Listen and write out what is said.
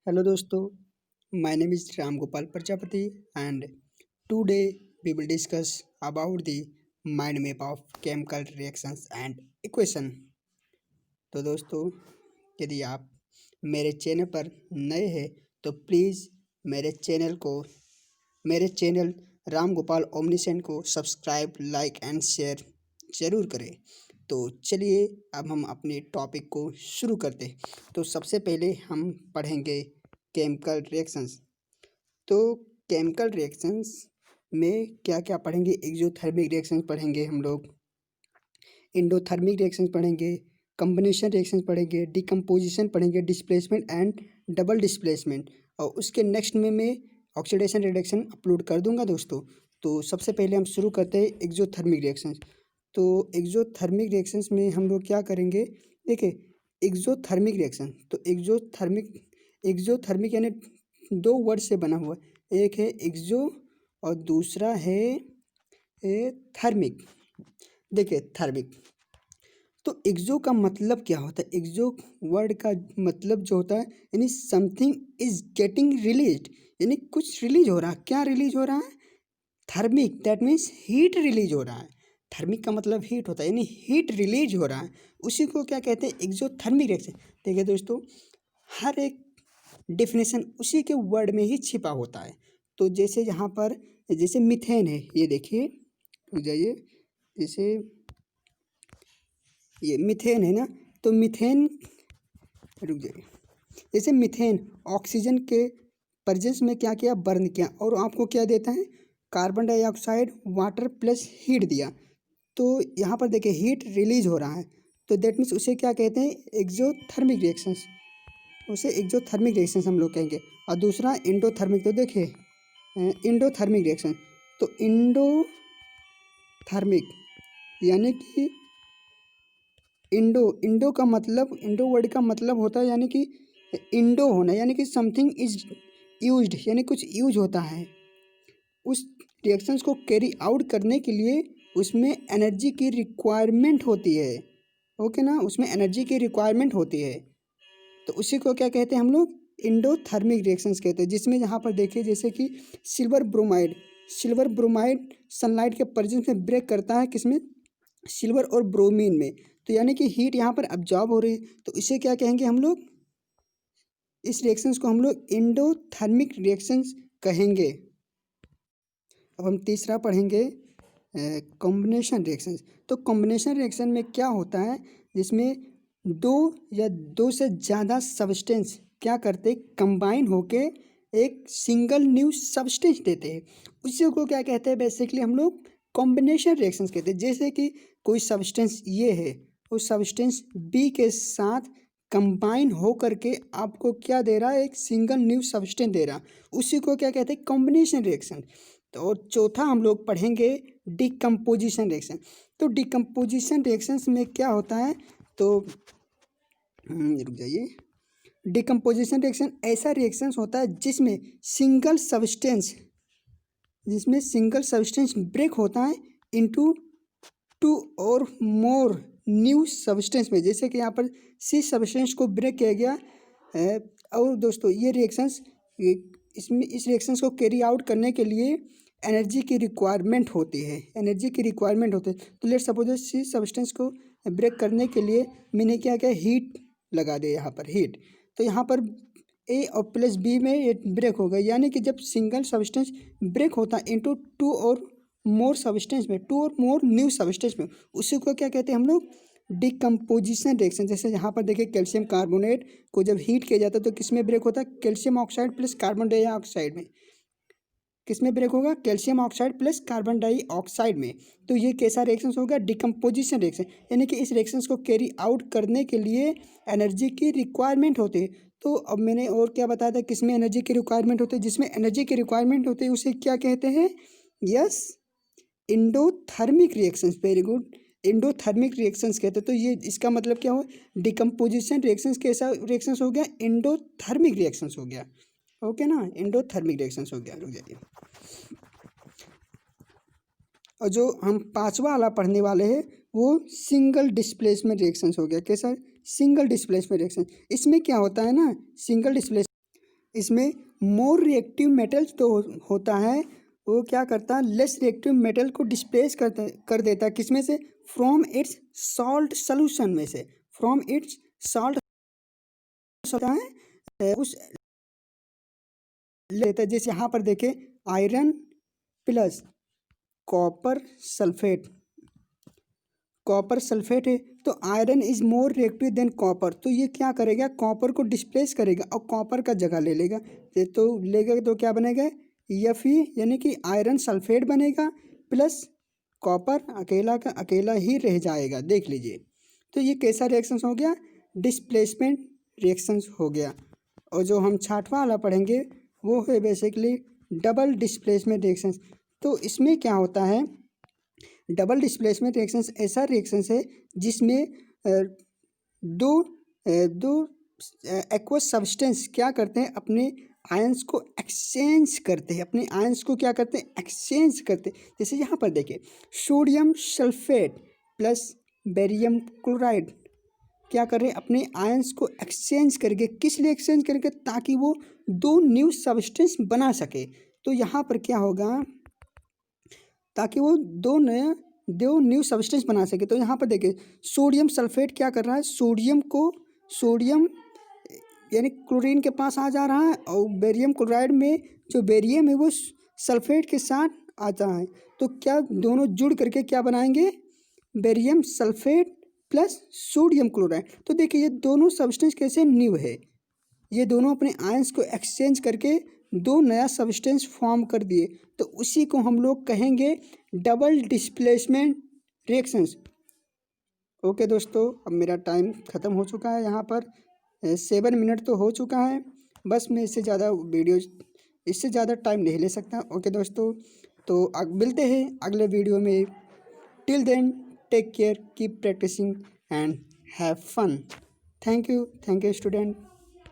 Hello दोस्तों, my name is Ram Gopal Prajapati and today we will discuss about the mind map of chemical reactions and equation। तो दोस्तों, यदि आप मेरे channel पर नए हैं तो प्लीज़ मेरे चैनल राम गोपाल ओमनीसेंट को सब्सक्राइब लाइक एंड शेयर ज़रूर करें। तो चलिए अब हम अपने टॉपिक को शुरू करते हैं। तो सबसे पहले हम पढ़ेंगे केमिकल रिएक्शंस। तो केमिकल रिएक्शंस में क्या क्या पढ़ेंगे? एक्सोथर्मिक रिएक्शंस पढ़ेंगे हम लोग, इंडोथर्मिक रिएक्शंस पढ़ेंगे, कॉम्बिनेशन रिएक्शंस पढ़ेंगे, डिकम्पोजिशन पढ़ेंगे, डिस्प्लेसमेंट एंड डबल डिस्प्लेसमेंट, और उसके नेक्स्ट में मैं ऑक्सीडेशन रिडक्शन अपलोड कर दूंगा दोस्तों। तो सबसे पहले हम शुरू करते हैं एक्सोथर्मिक रिएक्शंस। तो एक्सोथर्मिक रिएक्शंस में हम लोग क्या करेंगे? देखिए, एक्सोथर्मिक रिएक्शन तो एक्सोथर्मिक यानी दो वर्ड से बना हुआ, एक है एक्सो और दूसरा है थर्मिक। देखिए थर्मिक, तो एक्सो का मतलब क्या होता है? एक्सो वर्ड का मतलब जो होता है यानी समथिंग इज गेटिंग रिलीज, यानी कुछ रिलीज हो रहा है। क्या रिलीज हो रहा है? Thermic, that means heat release हो रहा है। थर्मिक का मतलब हीट होता है, यानी हीट रिलीज हो रहा है, उसी को क्या कहते हैं? Exothermic reaction. देखिए दोस्तों, हर एक डेफिनेशन उसी के वर्ड में ही छिपा होता है। तो जैसे यहाँ पर जैसे मीथेन है, ये देखिए, रुक जाइए, जैसे ये मीथेन है ना, तो मीथेन, रुक जाइए, जैसे मीथेन ऑक्सीजन के प्रेजेंस में क्या किया? बर्न किया, और आपको क्या देता है? Carbon dioxide, water plus heat दिया। तो यहाँ पर देखिए हीट रिलीज हो रहा है, तो दैट मीन्स उसे क्या कहते हैं? एक्सोथर्मिक रिएक्शंस, उसे एक्सोथर्मिक रिएक्शंस हम लोग कहेंगे। और दूसरा इंडोथर्मिक, तो देखिए इंडोथर्मिक रिएक्शन, तो इंडोथर्मिक यानी कि इंडो का मतलब, इंडो वर्ड का मतलब होता है यानी कि इंडो होना, यानी कि समथिंग इज यूज्ड, यानी कुछ यूज होता है। उस रिएक्शंस को कैरी आउट करने के लिए उसमें एनर्जी की रिक्वायरमेंट होती है। ओके ना, उसमें एनर्जी की रिक्वायरमेंट होती है, तो उसी को क्या कहते हैं हम लोग? इंडोथर्मिक रिएक्शंस कहते हैं। जिसमें यहाँ पर देखिए, जैसे कि सिल्वर ब्रोमाइड सनलाइट के प्रेजेंस में ब्रेक करता है, किसमें? सिल्वर और ब्रोमीन में। तो यानी कि हीट यहाँ पर अब्जॉर्ब हो रही है, तो इसे क्या कहेंगे हम लोग? इस रिएक्शंस को हम लोग इंडोथर्मिक रिएक्शंस कहेंगे। अब हम तीसरा पढ़ेंगे कॉम्बिनेशन रिएक्शंस। तो कॉम्बिनेशन रिएक्शन में क्या होता है? जिसमें दो या दो से ज़्यादा सब्सटेंस क्या करते? कंबाइन होके एक सिंगल न्यू सब्सटेंस देते हैं, उसी को क्या कहते हैं? बेसिकली हम लोग कॉम्बिनेशन रिएक्शंस कहते हैं। जैसे कि कोई सब्सटेंस ये है, उस सब्सटेंस बी के साथ कंबाइन हो करके आपको क्या दे रहा है? एक सिंगल न्यू सब्सटेंस दे रहा, उसी को क्या कहते हैं? Combination reaction. तो चौथा हम लोग पढ़ेंगे डिकम्पोजिशन रिएक्शन। तो डिकम्पोजिशन रिएक्शंस में क्या होता है? तो रुक जाइए, डिकम्पोजिशन रिएक्शन ऐसा रिएक्शंस होता है जिसमें सिंगल सब्सटेंस ब्रेक होता है इनटू टू और मोर न्यू सब्सटेंस में। जैसे कि यहाँ पर सी सब्सटेंस को ब्रेक किया गया है। और दोस्तों ये रिएक्शंस, इसमें इस रिएक्शंस को कैरी आउट करने के लिए एनर्जी की रिक्वायरमेंट होती है, तो लेट सपोज सी सब्सटेंस को ब्रेक करने के लिए मैंने क्या किया? हीट लगा दिया, यहाँ पर हीट। तो यहाँ पर ए और प्लस बी में ये ब्रेक हो गया, यानी कि जब सिंगल सब्सटेंस ब्रेक होता है इनटू टू और मोर न्यू सब्सटेंस में, उसी को क्या कहते हैं हम लोग? Decomposition reaction. जैसे यहाँ पर देखिए, कैल्शियम कार्बोनेट को जब हीट किया जाता है तो किस में ब्रेक होता है? Calcium oxide plus carbon dioxide में। किस में ब्रेक होगा? Calcium oxide plus carbon dioxide में। तो ये कैसा रिएक्शन होगा? डिकम्पोजिशन रिएक्शन, यानी कि इस रिएक्शन को कैरी आउट करने के लिए एनर्जी की रिक्वायरमेंट होती है। तो अब मैंने और क्या बताया था? किसमें एनर्जी की रिक्वायरमेंट होती है? जिसमें एनर्जी की रिक्वायरमेंट होती है उसे क्या कहते हैं? Yes, endothermic reactions. Very good, endothermic reactions कहते हैं। तो ये इसका मतलब क्या हुआ? डिकम्पोजिशन रिएक्शंस कैसा रिएक्शंस हो गया? इंडोथर्मिक रिएक्शंस हो गया। ओके ना, इंडोथर्मिक रिएक्शंस हो गया। रुक जाइए, और जो हम पांचवा वाला पढ़ने वाले हैं वो सिंगल डिस्प्लेसमेंट रिएक्शंस हो गया। कैसा? Single displacement reaction. इसमें क्या होता है ना, इसमें मोर रिएक्टिव मेटल्स तो होता है, वो क्या करता है, लेस रिएक्टिव मेटल को डिस्प्लेस कर देता है, किसमें से, फ्रॉम इट्स सॉल्ट सोल्यूशन में से, फ्रॉम इट्स सॉल्ट होता है उस लेता है। जैसे यहाँ पर देखें, iron plus copper sulphate, copper sulphate है तो iron is more reactive than copper, तो ये क्या करेगा, कॉपर को डिस्प्लेस करेगा और कॉपर का जगह ले लेगा। तो लेगा तो क्या बनेगा, Fe यानी कि आयरन सल्फेट बनेगा प्लस कॉपर अकेला का अकेला ही रह जाएगा। देख लीजिए, तो ये कैसा रिएक्शंस हो गया, डिस्प्लेसमेंट रिएक्शंस हो गया। और जो हम छठवां वाला पढ़ेंगे वो है बेसिकली डबल डिस्प्लेसमेंट रिएक्शंस। तो इसमें क्या होता है, डबल डिस्प्लेसमेंट रिएक्शंस ऐसा रिएक्शंस है जिसमें दो दो एक्वस सब्सटेंस क्या करते हैं, अपने आयंस को एक्सचेंज करते हैं, अपने आयंस को क्या करते हैं, एक्सचेंज करते हैं। जैसे यहाँ पर देखिए, sodium sulphate plus barium chloride क्या कर रहे हैं, अपने आयंस को एक्सचेंज करके, किस लिए एक्सचेंज करके, ताकि वो दो न्यू सब्सटेंस बना सके। तो यहाँ पर क्या होगा, ताकि वो दो न्यू सब्सटेंस बना सके। तो यहाँ पर देखिए, सोडियम सल्फेट क्या कर रहा है, सोडियम यानी क्लोरीन के पास आ जा रहा है, और बेरियम क्लोराइड में जो बेरियम है वो सल्फेट के साथ आता है। तो क्या दोनों जुड़ करके क्या बनाएंगे, barium sulphate plus sodium chloride. तो देखिए ये दोनों सब्सटेंस कैसे न्यू है, ये दोनों अपने आयंस को एक्सचेंज करके दो नया सब्सटेंस फॉर्म कर दिए। तो उसी को हम लोग कहेंगे डबल डिस्प्लेसमेंट रिएक्शंस। ओके दोस्तों, अब मेरा टाइम ख़त्म हो चुका है, यहाँ पर 7 मिनट तो हो चुका है, बस मैं इससे ज़्यादा टाइम नहीं ले सकता। ओके दोस्तों, तो मिलते हैं अगले वीडियो में। Till then take care, keep practicing and have fun. Thank you student.